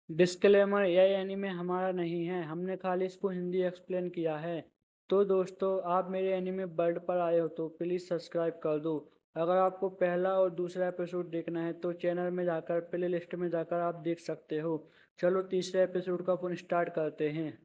Disclaimer, यह anime हमारा नहीं है, हमने खाली इसको हिंदी एक्सप्लेन किया है। तो दोस्तों, आप मेरे एनीमे वर्ल्ड पर आए हो तो प्लीज़ सब्सक्राइब कर दो। अगर आपको पहला और दूसरा एपिसोड देखना है तो चैनल में जाकर प्ले लिस्ट में जाकर आप देख सकते हो। चलो तीसरे एपिसोड का अपन स्टार्ट करते हैं।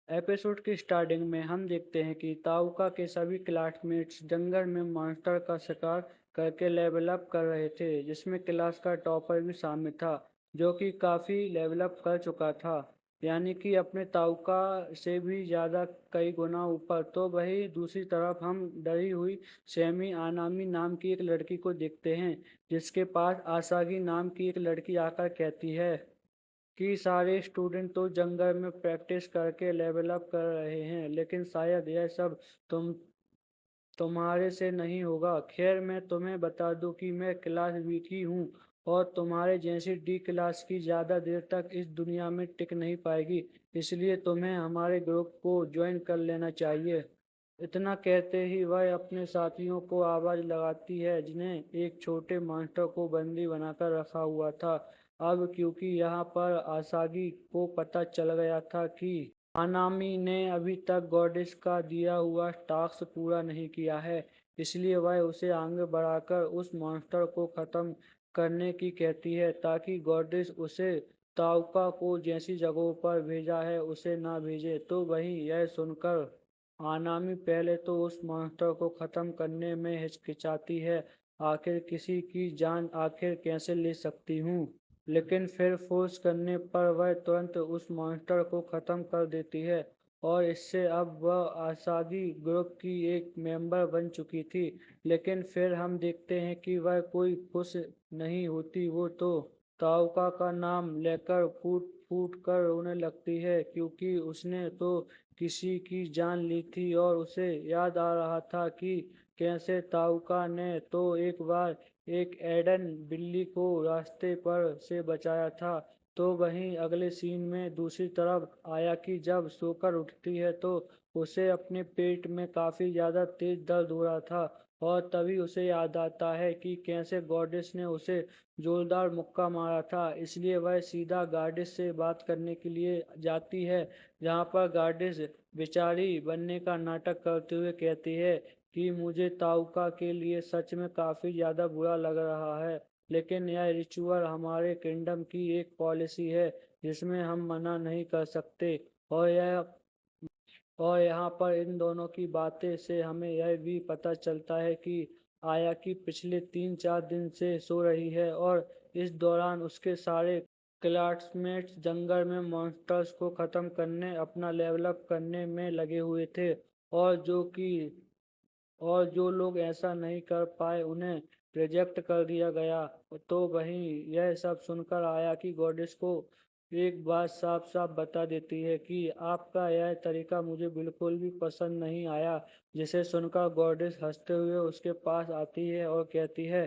एपिसोड की स्टार्टिंग में हम देखते हैं कि ताउका के सभी क्लासमेट्स जंगल में मॉन्स्टर का शिकार करके लेवल अप कर रहे थे, जिसमें क्लास का टॉपर भी शामिल था, जो कि काफ़ी लेवल अप कर चुका था, यानी कि अपने ताउका से भी ज़्यादा कई गुना ऊपर। तो वही दूसरी तरफ हम डरी हुई सेमी आनामी नाम की एक लड़की को देखते हैं, जिसके पास आसागी नाम की एक लड़की आकर कहती है कि सारे स्टूडेंट तो जंगल में प्रैक्टिस करके लेवल अप कर रहे हैं, लेकिन शायद यह सब तुम तुम्हारे से नहीं होगा। खैर, मैं तुम्हें बता दूं कि मैं क्लास बी की हूँ और तुम्हारे जैसी डी क्लास की ज़्यादा देर तक इस दुनिया में टिक नहीं पाएगी, इसलिए तुम्हें हमारे ग्रुप को ज्वाइन कर लेना चाहिए। इतना कहते ही वह अपने साथियों को आवाज लगाती है, जिन्हें एक छोटे मॉन्स्टर को बंदी बनाकर रखा हुआ था। अब क्योंकि यहाँ पर आसागी को पता चल गया था कि अनामी ने अभी तक गॉडेस का दिया हुआ टास्क पूरा नहीं किया है, इसलिए वह उसे आगे बढ़ाकर उस मॉन्स्टर को खत्म करने की कहती है, ताकि गॉडेस उसे ताउका को जैसी जगहों पर भेजा है उसे ना भेजे। तो वहीं यह सुनकर आनामी पहले तो उस मॉन्स्टर को खत्म करने में हिचकिचाती है, आखिर किसी की जान आखिर कैसे ले सकती हूँ, लेकिन फिर फोर्स करने पर वह तुरंत उस मॉन्स्टर को खत्म कर देती है और इससे अब वह आसागी ग्रुप की एक मेंबर बन चुकी थी। लेकिन फिर हम देखते हैं कि वह कोई खुश नहीं होती, वो तो ताउका का नाम लेकर फूट फूट कर रोने लगती है, क्योंकि उसने तो किसी की जान ली थी और उसे याद आ रहा था कि कैसे ताउका ने तो एक बार एक एडन बिल्ली को रास्ते पर से बचाया था। तो वहीं अगले सीन में दूसरी तरफ आया कि जब सोकर उठती है तो उसे अपने पेट में काफी ज्यादा तेज दर्द हो रहा था और तभी उसे याद आता है कि कैसे गॉडेस ने उसे जोरदार मुक्का मारा था। इसलिए वह सीधा गॉडेस से बात करने के लिए जाती है, जहाँ पर गॉडेस बेचारी बनने का नाटक करते हुए कहती है कि मुझे ताउका के लिए सच में काफी ज्यादा बुरा लग रहा है, लेकिन यह रिचुअल हमारे किंगडम की एक पॉलिसी है जिसमें हम मना नहीं कर सकते। और यह और यहाँ पर इन दोनों की बातें से हमें यह भी पता चलता है कि आया कि पिछले 3-4 दिन से सो रही है और इस दौरान उसके सारे क्लासमेट्स जंगल में मॉन्स्टर्स को खत्म करने अपना लेवल अप करने में लगे हुए थे, और जो लोग ऐसा नहीं कर पाए उन्हें रिजेक्ट कर दिया गया। तो वहीं यह सब सुनकर आया कि गॉडेस को एक बात साफ साफ बता देती है कि आपका यह तरीका मुझे बिल्कुल भी पसंद नहीं आया, जिसे सुनकर गॉडेस हंसते हुए उसके पास आती है और कहती है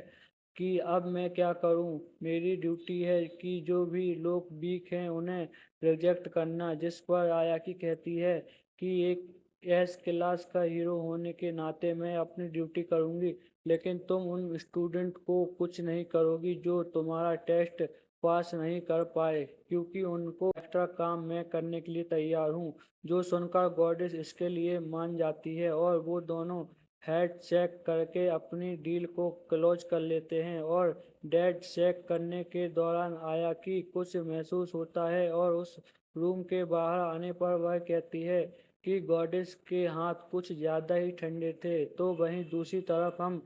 कि अब मैं क्या करूं, मेरी ड्यूटी है कि जो भी लोग वीक हैं उन्हें रिजेक्ट करना। जिस पर आया की कहती है कि एक एस क्लास का हीरो होने के नाते मैं अपनी ड्यूटी करूंगी, लेकिन तुम उन स्टूडेंट को कुछ नहीं करोगी जो तुम्हारा टेस्ट पास नहीं कर पाए, क्योंकि उनको एक्स्ट्रा काम मैं करने के लिए तैयार हूँ। जो सुनकर गॉडेस इसके लिए मान जाती है और वो दोनों हेड चेक करके अपनी डील को क्लोज कर लेते हैं। और डेड चेक करने के दौरान आया कि कुछ महसूस होता है और उस रूम के बाहर आने पर वह कहती है कि गॉडेस के हाथ कुछ ज्यादा ही ठंडे थे। तो वहीं दूसरी तरफ हम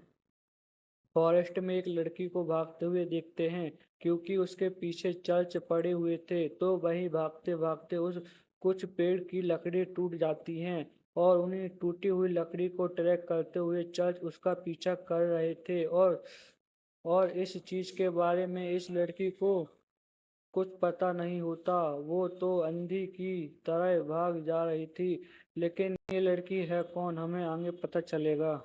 फॉरेस्ट में एक लड़की को भागते हुए देखते हैं, क्योंकि उसके पीछे चर्च पड़े हुए थे। तो वहीं भागते भागते उस कुछ पेड़ की लकड़ी टूट जाती हैं और उन्हें टूटी हुई लकड़ी को ट्रैक करते हुए चर्च उसका पीछा कर रहे थे। और इस चीज के बारे में इस लड़की को कुछ पता नहीं होता, वो तो अंधी की तरह भाग जा रही थी। लेकिन ये लड़की है कौन, हमें आगे पता चलेगा।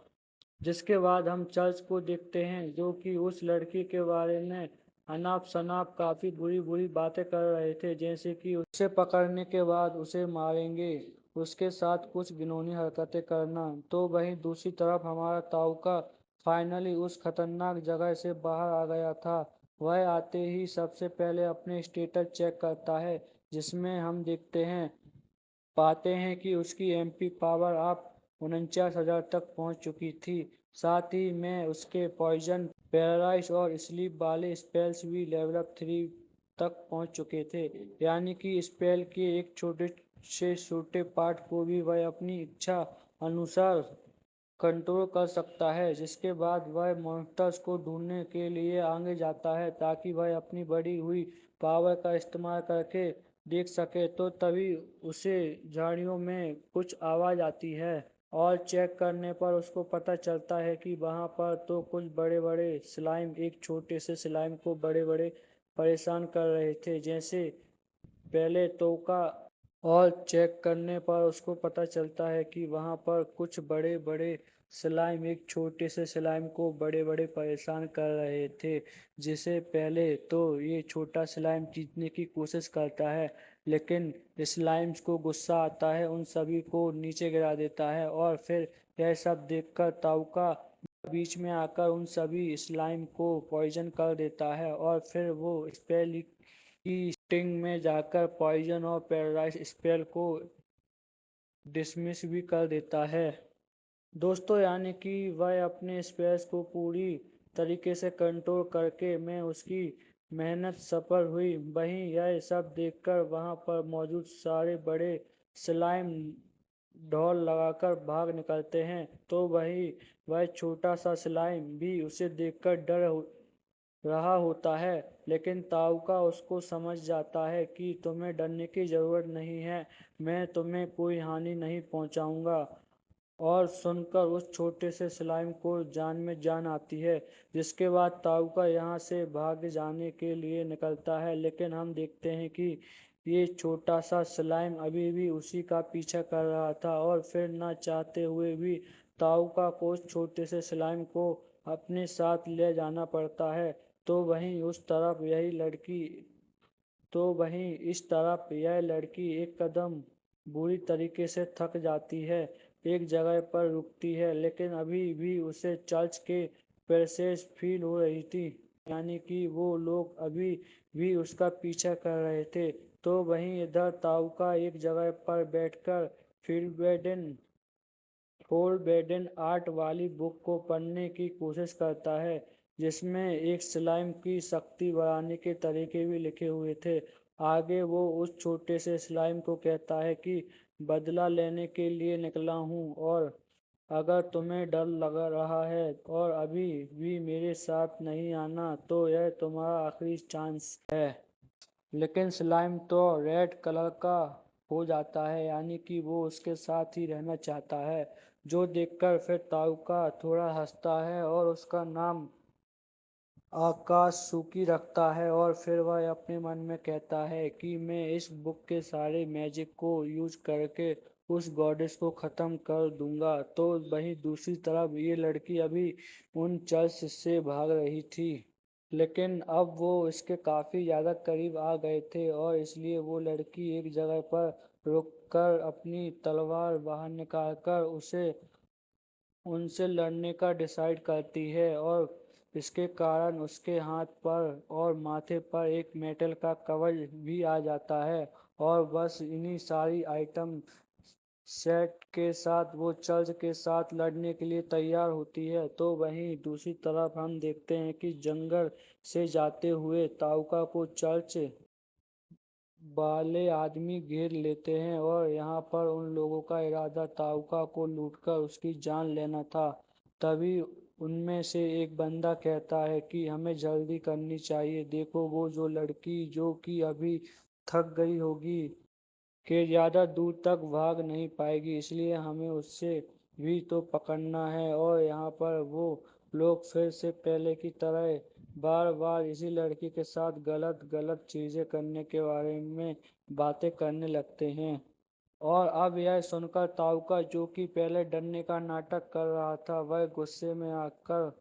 जिसके बाद हम चर्च को देखते हैं, जो कि उस लड़की के बारे में अनाप शनाप काफी बुरी बुरी बातें कर रहे थे, जैसे कि उसे पकड़ने के बाद उसे मारेंगे, उसके साथ कुछ घिनौनी हरकतें करना। तो वहीं दूसरी तरफ हमारा ताउका फाइनली उस खतरनाक जगह से बाहर आ गया था, वह आते ही सबसे पहले अपने स्टेटस चेक करता है, जिसमें हम पाते हैं कि उसकी एमपी पावर अब 49,000 तक पहुंच चुकी थी। साथ ही में उसके पॉइजन, पैरालाइज और स्लीप वाले स्पेल्स भी लेवल 3 तक पहुंच चुके थे। यानी कि स्पेल के एक छोटे से छोटे पार्ट को भी वह अपनी इच्छा अनुसार कंट्रोल कर सकता है, जिसके बाद वह मॉन्स्टर्स को ढूंढने के लिए आगे जाता है ताकि वह अपनी बढ़ी हुई पावर का इस्तेमाल करके देख सके। तो तभी उसे झाड़ियों में कुछ आवाज आती है और चेक करने पर उसको पता चलता है कि वहां पर तो कुछ बड़े बड़े स्लाइम एक छोटे से स्लाइम को बड़े बड़े परेशान कर रहे थे। जैसे पहले तो का और चेक करने पर उसको पता चलता है कि वहां पर कुछ बड़े बड़े स्लाइम एक छोटे से स्लाइम को बड़े बड़े परेशान कर रहे थे। जिसे पहले तो ये छोटा स्लाइम जीतने की कोशिश करता है, लेकिन स्लाइम्स को गुस्सा आता है, उन सभी को नीचे गिरा देता है। और फिर यह सब देखकर ताउका बीच में आकर उन सभी स्लाइम को पॉइजन कर देता है और फिर वो स्पेल की स्टिंग में जाकर पॉइजन और पैरालाइज स्पेल को डिसमिस भी कर देता है। दोस्तों, यानी कि वह अपने स्पेस को पूरी तरीके से कंट्रोल करके में उसकी मेहनत सफल हुई। वहीं यह सब देखकर वहां पर मौजूद सारे बड़े स्लाइम ढोल लगाकर भाग निकलते हैं। तो वही वह छोटा सा स्लाइम भी उसे देखकर रहा होता है, लेकिन ताउका उसको समझ जाता है कि तुम्हें डरने की जरूरत नहीं है, मैं तुम्हें कोई हानि नहीं पहुंचाऊंगा। और सुनकर उस छोटे से स्लाइम को जान में जान आती है, जिसके बाद ताउका यहाँ से भाग जाने के लिए निकलता है। लेकिन हम देखते हैं कि ये छोटा सा स्लाइम अभी भी उसी का पीछा कर रहा था और फिर ना चाहते हुए भी ताउका को उस छोटे से स्लाइम को अपने साथ ले जाना पड़ता है। तो वहीं उस तरफ यही लड़की तो वहीं इस तरफ यह लड़की एक कदम बुरी तरीके से थक जाती है, एक जगह पर रुकती है, लेकिन अभी भी उसे चर्च के प्रेसेस फील हो रही थी। यानी कि वो लोग अभी भी उसका पीछा कर रहे थे। तो वहीं इधर ताउका एक जगह पर बैठकर फील्ड फोरबेडन आर्ट वाली बुक को पढ़ने की कोशिश करता है, जिसमें एक स्लाइम की शक्ति बढ़ाने के तरीके भी लिखे हुए थे। आगे वो उस छोटे से स्लाइम को कहता है कि बदला लेने के लिए निकला हूँ, और अगर तुम्हें डर लग रहा है और अभी भी मेरे साथ नहीं आना तो यह तुम्हारा आखिरी चांस है। लेकिन स्लाइम तो रेड कलर का हो जाता है, यानी कि वो उसके साथ ही रहना चाहता है। जो देखकर फिर ताउका थोड़ा हंसता है और उसका नाम आकाशुकी रखता है। और फिर वह अपने मन में कहता है कि मैं इस बुक के सारे मैजिक को यूज करके उस गॉडेस को खत्म कर दूंगा। तो वहीं दूसरी तरफ ये लड़की अभी उन चर्च से भाग रही थी, लेकिन अब वो इसके काफी ज्यादा करीब आ गए थे और इसलिए वो लड़की एक जगह पर रुककर अपनी तलवार बाहर निकालकर उसे उनसे लड़ने का डिसाइड करती है। और इसके कारण उसके हाथ पर और माथे पर एक मेटल का कवच भी आ जाता है। और बस इन्हीं सारी आइटम सेट के साथ वो चर्च के साथ लड़ने के लिए तैयार होती है। तो वहीं दूसरी तरफ हम देखते हैं कि जंगल से जाते हुए ताउका को चर्च वाले आदमी घेर लेते हैं और यहाँ पर उन लोगों का इरादा ताउका को लूटकर उसकी जान लेना था। तभी उनमें से एक बंदा कहता है कि हमें जल्दी करनी चाहिए, देखो वो जो लड़की जो कि अभी थक गई होगी कि ज्यादा दूर तक भाग नहीं पाएगी, इसलिए हमें उससे भी तो पकड़ना है। और यहाँ पर वो लोग फिर से पहले की तरह बार बार इसी लड़की के साथ गलत गलत चीजें करने के बारे में बातें करने लगते हैं। और अब यह सुनकर ताउका, जो कि पहले डरने का नाटक कर रहा था, वह गुस्से में आकर,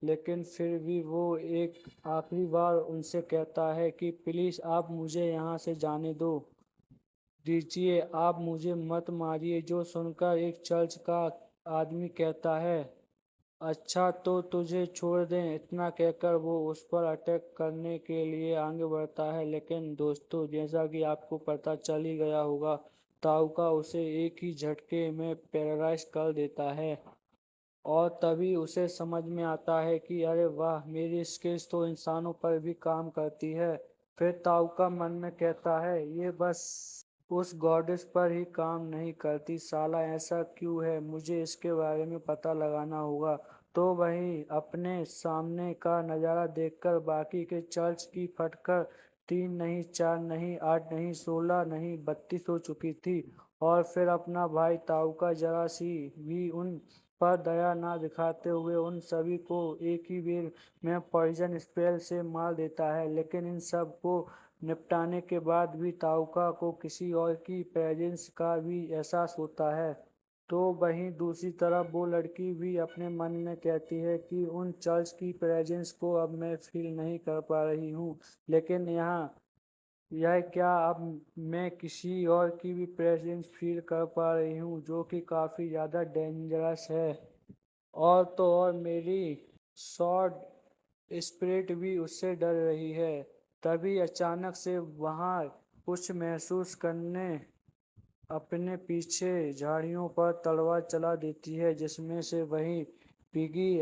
लेकिन फिर भी वो एक आखिरी बार उनसे कहता है कि प्लीज आप मुझे यहाँ से जाने दीजिए, आप मुझे मत मारिए। जो सुनकर एक चर्च का आदमी कहता है अच्छा तो तुझे छोड़ दें, इतना कहकर वो उस पर अटैक करने के लिए आगे बढ़ता है। लेकिन दोस्तों, जैसा कि आपको पता चल ही गया होगा, ताउका उसे एक ही झटके में पैरालाइज कर देता है। और तभी उसे समझ में आता है कि अरे वाह, मेरी स्किल्स तो इंसानों पर भी काम करती है। फिर ताउका मन में कहता है, ये बस उस गॉडेस पर ही काम नहीं करती, साला ऐसा क्यों है, मुझे इसके बारे में पता लगाना होगा। तो वही अपने सामने का नज़ारा देखकर बाकी के चर्च की फटकर 3 नहीं, 4 नहीं, 8 नहीं, 16 नहीं, 32 हो चुकी थी। और फिर अपना भाई ताउका जरा सी भी उन पर दया न दिखाते हुए उन सभी को एक ही बेर में पॉइजन स्पेल से मार देता है। लेकिन इन सब को निपटाने के बाद भी ताउका को किसी और की प्रेजेंस का भी एहसास होता है। तो वहीं दूसरी तरफ वो लड़की भी अपने मन में कहती है कि उन चर्च की प्रेजेंस को अब मैं फील नहीं कर पा रही हूँ। लेकिन यहाँ यह क्या, अब मैं किसी और की भी प्रेजेंस फील कर पा रही हूँ, जो कि काफ़ी ज़्यादा डेंजरस है। और तो और मेरी शॉर्ट स्पिरिट भी उससे डर रही है। तभी अचानक से वहां कुछ महसूस करने अपने पीछे झाड़ियों पर तलवार चला देती है, जिसमें से वही पिगी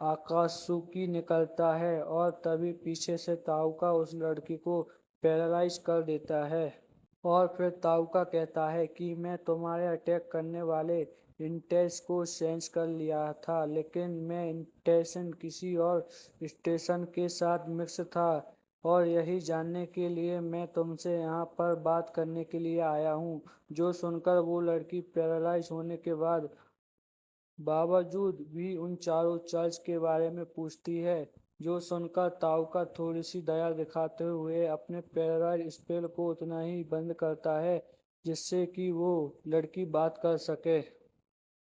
आकाशुकी निकलता है। और तभी पीछे से ताउका उस लड़की को पैरालाइज कर देता है। और फिर ताउका कहता है कि मैं तुम्हारे अटैक करने वाले इंटेंस को सेंस कर लिया था, लेकिन मैं इंटेंशन किसी और स्टेशन के साथ मिक्स था। और यही जानने के लिए मैं तुमसे यहाँ पर बात करने के लिए आया हूँ। जो सुनकर वो लड़की पैरालाइज होने के बाद बावजूद भी उन चारों चर्च के बारे में पूछती है। जो सुनकर ताउका थोड़ी सी दया दिखाते हुए अपने पैरालाइज स्पेल को उतना ही बंद करता है जिससे कि वो लड़की बात कर सके।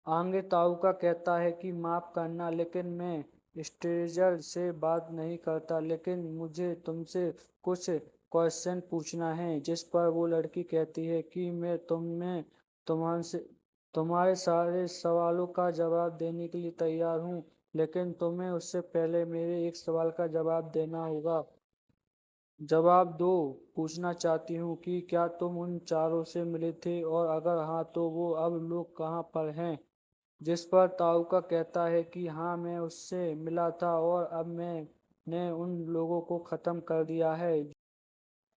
आगे ताउका कहता है कि माफ करना, लेकिन मैं स्ट्रेंजर से बात नहीं करता, लेकिन मुझे तुमसे कुछ क्वेश्चन पूछना है। जिस पर वो लड़की कहती है कि मैं तुम्हारे तुम्हारे सारे सवालों का जवाब देने के लिए तैयार हूँ, लेकिन तुम्हें उससे पहले मेरे एक सवाल का जवाब देना होगा। जवाब दो। पूछना चाहती हूँ कि क्या तुम उन चारों से मिले थे, और अगर हाँ तो वो अब लोग कहाँ पर हैं। जिस पर ताउका कहता है कि हाँ, मैं उससे मिला था और अब मैंने उन लोगों को खत्म कर दिया है।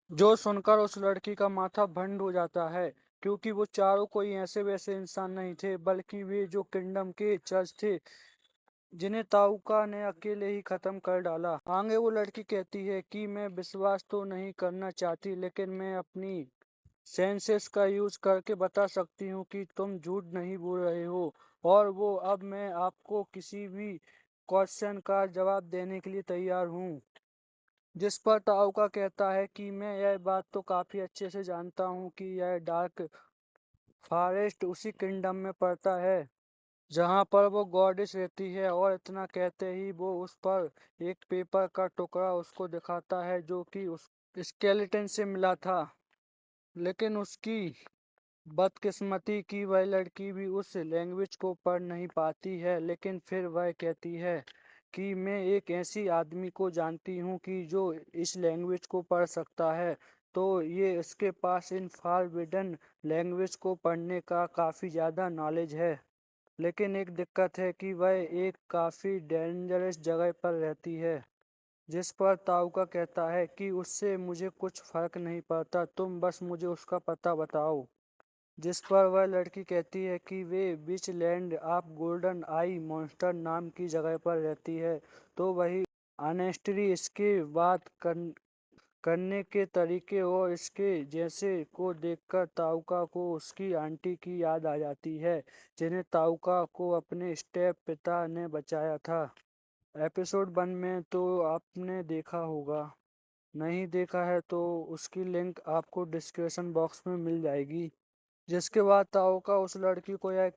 जो सुनकर उस लड़की का माथा बंद हो जाता है, क्योंकि वो चारों कोई ऐसे वैसे इंसान नहीं थे, बल्कि वे जो किंगडम के जज थे, जिन्हें ताउका ने अकेले ही खत्म कर डाला। आगे वो लड़की कहती है कि मैं विश्वास तो नहीं करना चाहती, लेकिन मैं अपनी सेंसेस का यूज करके बता सकती हूँ कि तुम झूठ नहीं बोल रहे हो। और वो अब मैं आपको किसी भी क्वेश्चन का जवाब देने के लिए तैयार हूँ। जिस पर ताउका कहता है कि मैं यह बात तो काफी अच्छे से जानता हूँ कि यह डार्क फॉरेस्ट उसी किंगडम में पड़ता है जहाँ पर वो गॉडेस रहती है। और इतना कहते ही वो उस पर एक पेपर का टुकड़ा उसको दिखाता है, जो कि उस स्केलेटन से मिला था। लेकिन उसकी बदकिस्मती की वह लड़की भी उस लैंग्वेज को पढ़ नहीं पाती है। लेकिन फिर वह कहती है कि मैं एक ऐसी आदमी को जानती हूँ कि जो इस लैंग्वेज को पढ़ सकता है। तो ये इसके पास इन फॉरबिडन लैंग्वेज को पढ़ने का काफ़ी ज़्यादा नॉलेज है। लेकिन एक दिक्कत है कि वह एक काफ़ी डेंजरस जगह पर रहती है। जिस पर ताउका कहता है कि उससे मुझे कुछ फर्क नहीं पड़ता, तुम बस मुझे उसका पता बताओ। जिस पर वह लड़की कहती है कि वे beach land of golden eye monster नाम की जगह पर रहती है। तो वही ऑनेस्टली इसके करने के तरीके और इसके जैसे को देखकर ताउका को उसकी आंटी की याद आ जाती है, जिन्हें ताउका को अपने स्टेप पिता ने बचाया था। एपिसोड 1 में तो आपने देखा होगा, नहीं देखा है तो उसकी लिंक आपको डिस्क्रिप्शन बॉक्स में मिल जाएगी। जिसके बाद ताओका उस लड़की को यह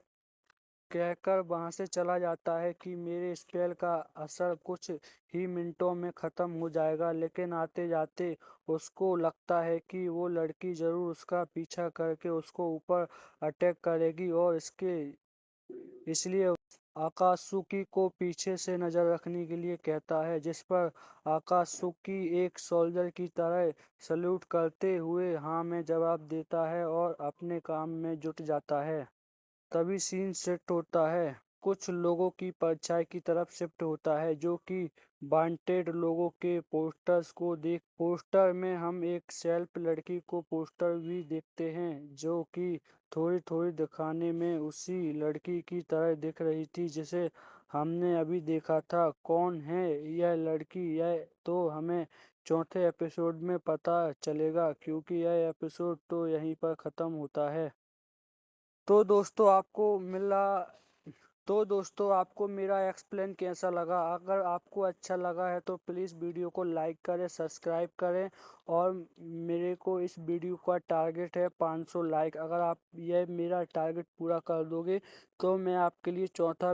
कहकर वहां से चला जाता है कि मेरे स्पेल का असर कुछ ही मिनटों में खत्म हो जाएगा। लेकिन आते जाते उसको लगता है कि वो लड़की जरूर उसका पीछा करके उसको ऊपर अटैक करेगी, और इसलिए आकात्सुकी को पीछे से नजर रखने के लिए कहता है, जिस पर आकात्सुकी एक सोल्जर की तरह सल्यूट करते हुए हाँ में जवाब देता है और अपने काम में जुट जाता है। तभी सीन शिफ्ट होता है, कुछ लोगों की परछाई की तरफ शिफ्ट होता है जो कि वांटेड लोगों के पोस्टर्स को देख। पोस्टर में हम एक सेल्फ लड़की को पोस्टर भी देखते हैं जो कि थोड़ी थोड़ी दिखाने में उसी लड़की की तरह दिख रही थी जिसे हमने अभी देखा था। कौन है यह लड़की, यह तो हमें चौथे एपिसोड में पता चलेगा, क्योंकि यह एपिसोड तो यहीं पर खत्म होता है। तो दोस्तों आपको मिला तो दोस्तों आपको मेरा एक्सप्लेन कैसा लगा? अगर आपको अच्छा लगा है तो प्लीज़ वीडियो को लाइक करें, सब्सक्राइब करें। और मेरे को इस वीडियो का टारगेट है 500 लाइक। अगर आप यह मेरा टारगेट पूरा कर दोगे तो मैं आपके लिए चौथा